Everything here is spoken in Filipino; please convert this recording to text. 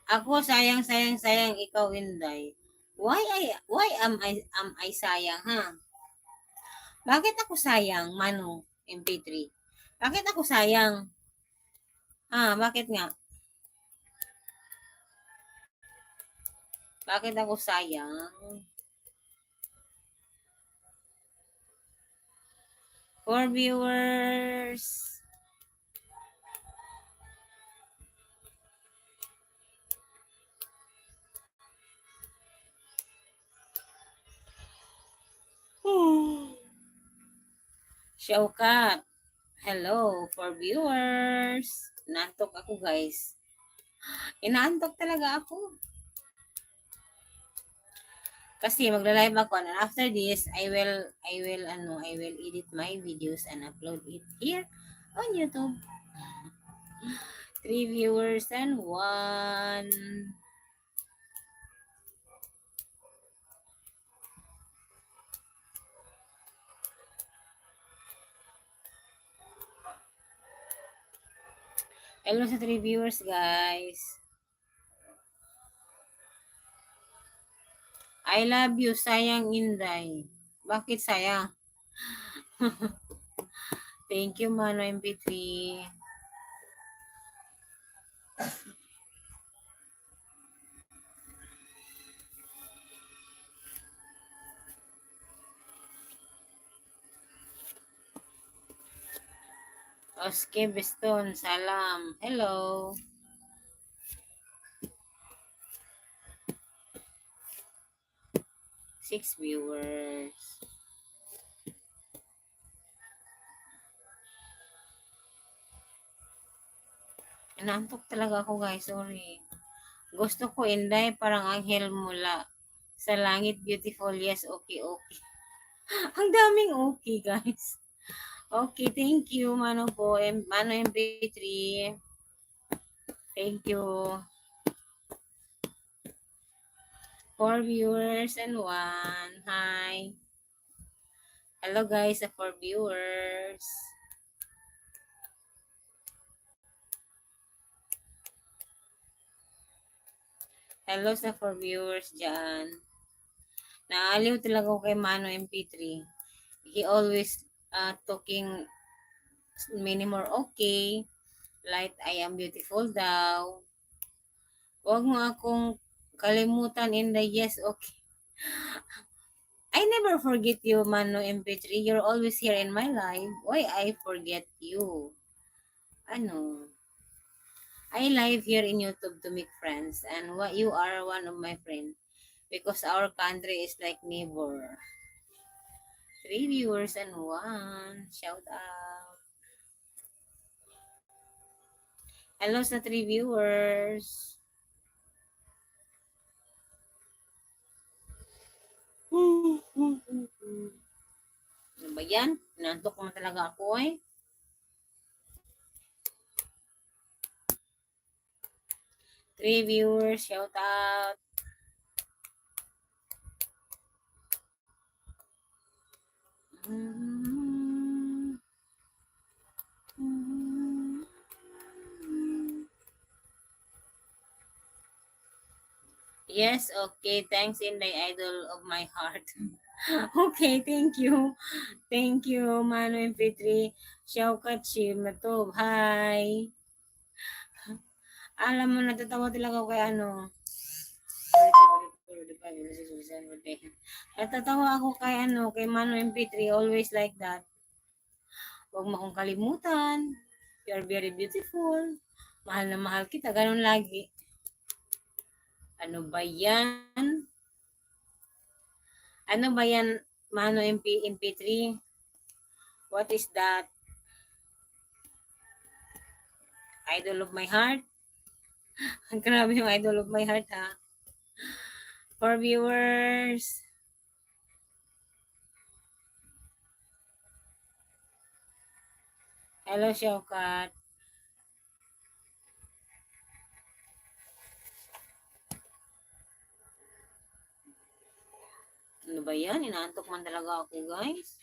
Ako sayang, ikaw Inday. Why am I sayang, ha? Bakit ako sayang, Manong MP3? Bakit ako sayang? Bakit nga? Bakit ako sayang? For viewers. Showkat. Hello for viewers. Nantok ako, guys. Inaantok talaga ako. Kasi magla-live ako, and after this, I will edit my videos and upload it here on YouTube. 3 viewers and 1. Hello sa 3 viewers, guys. I love you, sayang Inday. Bakit sayang? Thank you, Mano MP3. Oske Beston, salam. Hello. Six viewers. Inaantok talaga ako, guys. Sorry. Gusto ko, Inday, parang anghel mula sa langit. Beautiful. Yes, okay. Ang daming okay, guys. Okay, thank you, Mano po. Mano MP3. Thank you. 4 viewers and 1. Hi. Hello, guys, sa 4 viewers. Hello sa 4 viewers dyan. Naaliw talaga ako kay Mano MP3. He always talking many more okay. Like, I am beautiful daw. Huwag mo akong kalimutan in the yes, okay. I never forget you, Mano MP3. You're always here in my life. Why I forget you? Ano? I live here in YouTube to make friends. And what you are one of my friends. Because our country is like neighbor. 3 viewers and 1. Shout out. Hello sa 3 viewers. Ano ba yan? Nantok mo talaga ako eh. 3 viewers, shout out. Yes, okay. Thanks, Inday, idol of my heart. Okay, thank you. Thank you, Mano MP3. Shaukat Shimatov. Hi. Alam mo, natatawa talaga ako kay ano. Natatawa ako kay ano, kay Mano MP3. Always like that. Huwag mo akong kalimutan. You are very beautiful. Mahal na mahal kita. Ganun lagi. Ano ba yan? Ano ba yan, Mano MP3? What is that? Idol of my heart? Grabe yung idol of my heart, ha? For viewers. Hello, Showkat. Ano ba yan? Inaantok man talaga ako, guys.